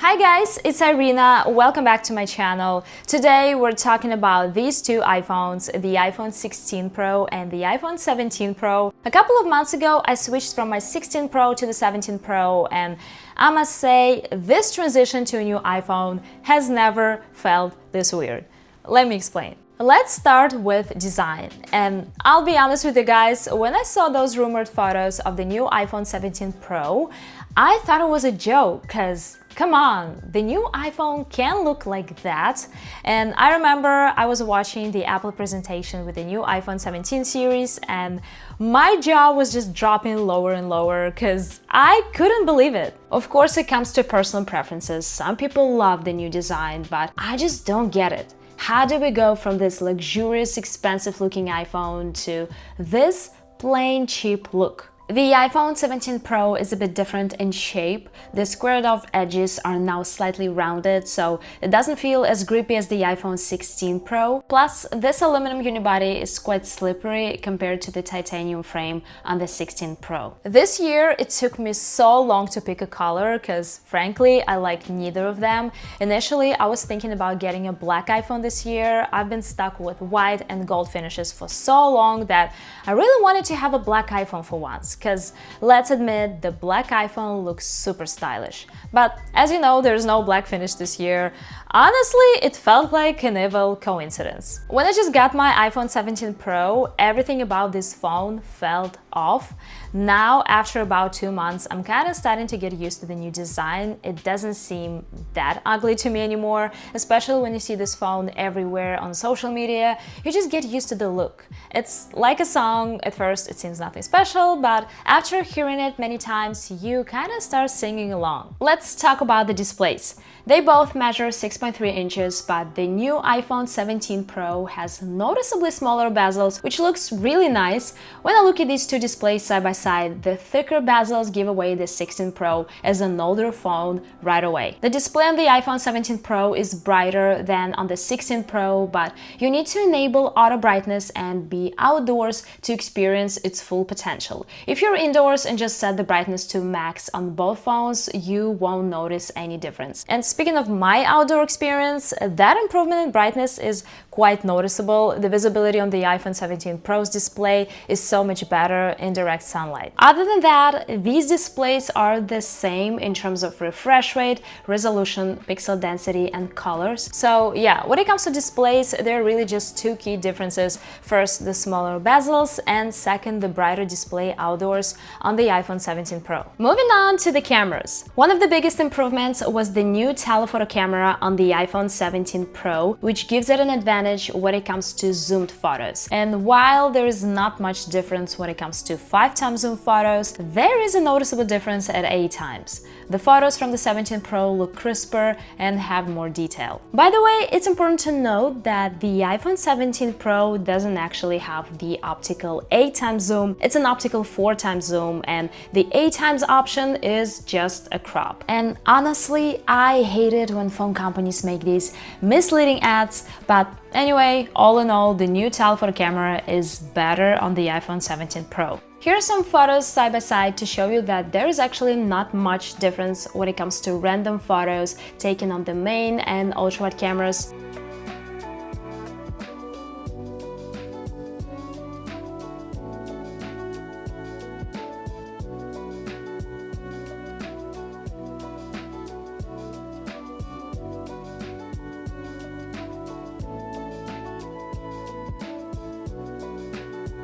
Hi guys, it's Irina. Welcome back to my channel. Today we're talking about these two iPhones, the iPhone 16 Pro and the iPhone 17 Pro. A couple of months ago I switched from my 16 Pro to the 17 Pro, and I must say this transition to a new iPhone has never felt this weird. Let me explain. Let's start with design, and I'll be honest with you guys, when I saw those rumored photos of the new iPhone 17 Pro, I thought it was a joke, cause come on, the new iPhone can't look like that. And I remember I was watching the Apple presentation with the new iPhone 17 series, and my jaw was just dropping lower and lower because I couldn't believe it. Of course, it comes to personal preferences. Some people love the new design, but I just don't get it. How do we go from this luxurious, expensive-looking iPhone to this plain, cheap look? The iPhone 17 Pro is a bit different in shape. The squared-off edges are now slightly rounded, so it doesn't feel as grippy as the iPhone 16 Pro. Plus, this aluminum unibody is quite slippery compared to the titanium frame on the 16 Pro. This year, it took me so long to pick a color because, frankly, I like neither of them. Initially, I was thinking about getting a black iPhone this year. I've been stuck with white and gold finishes for so long that I really wanted to have a black iPhone for once. Because let's admit, the black iPhone looks super stylish. But as you know, there's no black finish this year. Honestly, it felt like an evil coincidence. When I just got my iPhone 17 Pro, everything about this phone felt off. Now, after about 2 months, I'm kind of starting to get used to the new design. It doesn't seem that ugly to me anymore, especially when you see this phone everywhere on social media. You just get used to the look. It's like a song. At first, it seems nothing special, but after hearing it many times, you kind of start singing along. Let's talk about the displays. They both measure 6.3 inches, but the new iPhone 17 Pro has noticeably smaller bezels, which looks really nice. When I look at these two displays side by side, the thicker bezels give away the 16 Pro as an older phone right away. The display on the iPhone 17 Pro is brighter than on the 16 Pro, but you need to enable auto brightness and be outdoors to experience its full potential. If you're indoors and just set the brightness to max on both phones, you won't notice any difference. And speaking of my outdoor experience, that improvement in brightness is quite noticeable. The visibility on the iPhone 17 Pro's display is so much better in direct sunlight. Other than that, these displays are the same in terms of refresh rate, resolution, pixel density, and colors. So yeah, when it comes to displays, there are really just two key differences. First, the smaller bezels, and second, the brighter display outdoors on the iPhone 17 Pro. Moving on to the cameras. One of the biggest improvements was the new telephoto camera on the iPhone 17 Pro, which gives it an advantage when it comes to zoomed photos. And while there is not much difference when it comes to 5x zoom photos, there is a noticeable difference at 8x. The photos from the 17 Pro look crisper and have more detail. By the way, it's important to note that the iPhone 17 Pro doesn't actually have the optical 8x zoom, it's an optical 4x zoom, and the 8x option is just a crop. And honestly, I hate it when phone companies make these misleading ads, but anyway, all in all, the new telephoto camera is better on the iPhone 17 Pro. Here are some photos side by side to show you that there is actually not much difference when it comes to random photos taken on the main and ultra-wide cameras.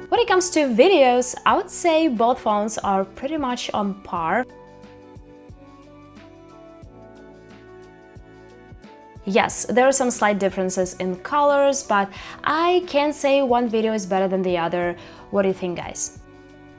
When it comes to videos, I would say both phones are pretty much on par. Yes, there are some slight differences in colors, but I can't say one video is better than the other. What do you think, guys?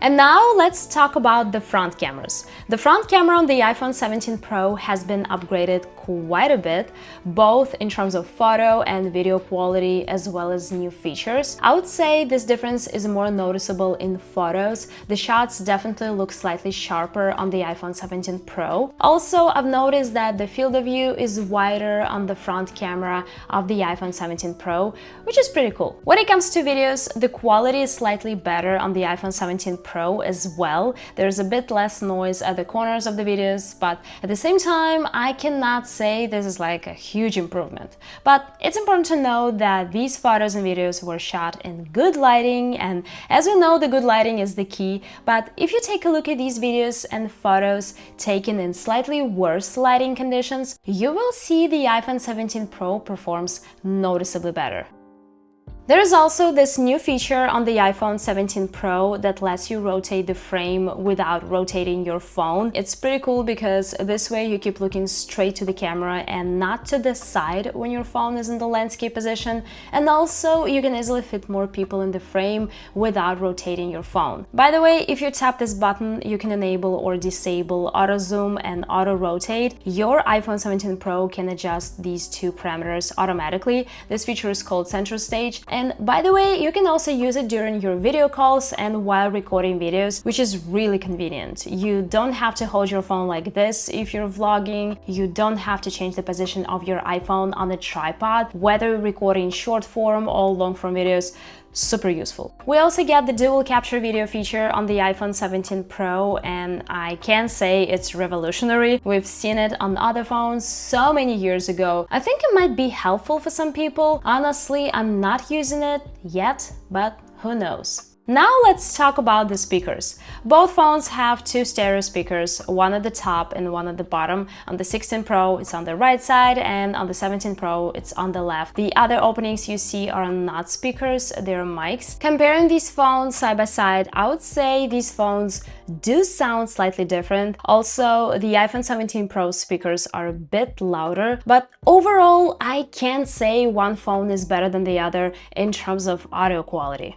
And now let's talk about the front cameras. The front camera on the iPhone 17 Pro has been upgraded quite a bit, both in terms of photo and video quality as well as new features. I would say this difference is more noticeable in photos. The shots definitely look slightly sharper on the iPhone 17 Pro. Also, I've noticed that the field of view is wider on the front camera of the iPhone 17 Pro, which is pretty cool. When it comes to videos, the quality is slightly better on the iPhone 17 Pro Pro as well. There's a bit less noise at the corners of the videos, but at the same time, I cannot say this is like a huge improvement. But it's important to know that these photos and videos were shot in good lighting, and as we know, the good lighting is the key. But if you take a look at these videos and photos taken in slightly worse lighting conditions, you will see the iPhone 17 Pro performs noticeably better. There is also this new feature on the iPhone 17 Pro that lets you rotate the frame without rotating your phone. It's pretty cool because this way you keep looking straight to the camera and not to the side when your phone is in the landscape position, and also you can easily fit more people in the frame without rotating your phone. By the way, if you tap this button, you can enable or disable auto zoom and auto rotate. Your iPhone 17 Pro can adjust these two parameters automatically. This feature is called Center Stage. And by the way, you can also use it during your video calls and while recording videos, which is really convenient. You don't have to hold your phone like this if you're vlogging. You don't have to change the position of your iPhone on a tripod, whether recording short form or long form videos. Super useful. We also get the dual capture video feature on the iPhone 17 Pro, and I can say it's revolutionary. We've seen it on other phones so many years ago. I think it might be helpful for some people. Honestly, I'm not using it yet, but who knows? Now let's talk about the speakers. Both phones have two stereo speakers, one at the top and one at the bottom. On the 16 Pro, it's on the right side, and on the 17 Pro, it's on the left. The other openings you see are not speakers, they're mics. Comparing these phones side by side, I would say these phones do sound slightly different. Also, the iPhone 17 Pro speakers are a bit louder, but overall, I can't say one phone is better than the other in terms of audio quality.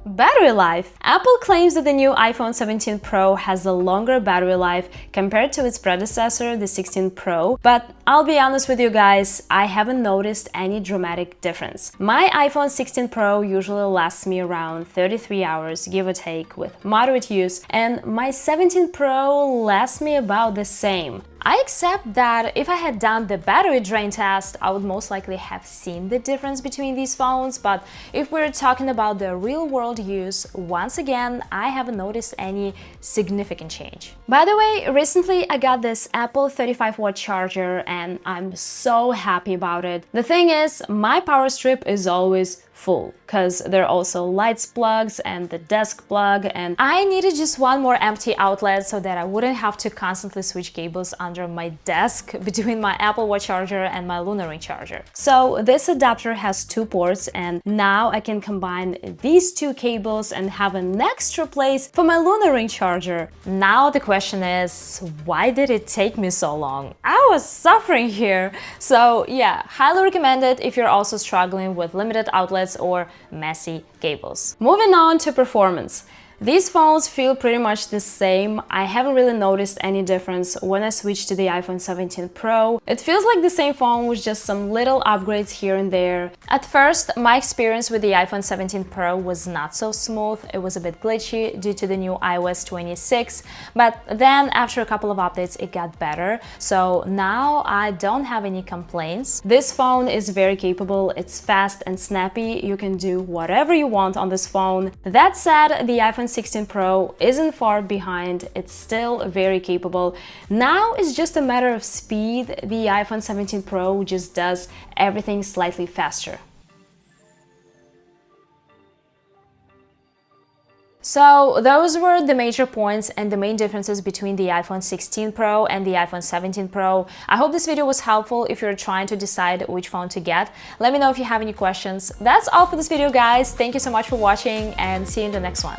Battery life. Apple claims that the new iPhone 17 Pro has a longer battery life compared to its predecessor, the 16 Pro, but I'll be honest with you guys, I haven't noticed any dramatic difference. My iPhone 16 Pro usually lasts me around 33 hours, give or take, with moderate use, and my 17 Pro lasts me about the same. I accept that if I had done the battery drain test, I would most likely have seen the difference between these phones, but if we're talking about the real-world use, once again, I haven't noticed any significant change. By the way, recently I got this Apple 35-watt charger and I'm so happy about it. The thing is, my power strip is always full because there are also lights plugs and the desk plug, and I needed just one more empty outlet so that I wouldn't have to constantly switch cables under my desk between my Apple Watch charger and my Lunar Ring charger. So this adapter has two ports, and now I can combine these two cables and have an extra place for my Lunar Ring charger. Now the question is, why did it take me so long? I was suffering here. So yeah, highly recommend it if you're also struggling with limited outlets or messy cables. Moving on to performance. These phones feel pretty much the same. I haven't really noticed any difference when I switched to the iPhone 17 Pro. It feels like the same phone with just some little upgrades here and there. At first, my experience with the iPhone 17 Pro was not so smooth. It was a bit glitchy due to the new iOS 26, but then after a couple of updates, it got better. So now I don't have any complaints. This phone is very capable. It's fast and snappy. You can do whatever you want on this phone. That said, the iPhone 16 Pro isn't far behind. It's still very capable. Now it's just a matter of speed. The iPhone 17 Pro just does everything slightly faster. So those were the major points and the main differences between the iPhone 16 Pro and the iPhone 17 Pro. I hope this video was helpful if you're trying to decide which phone to get. Let me know if you have any questions. That's all for this video, guys. Thank you so much for watching and see you in the next one.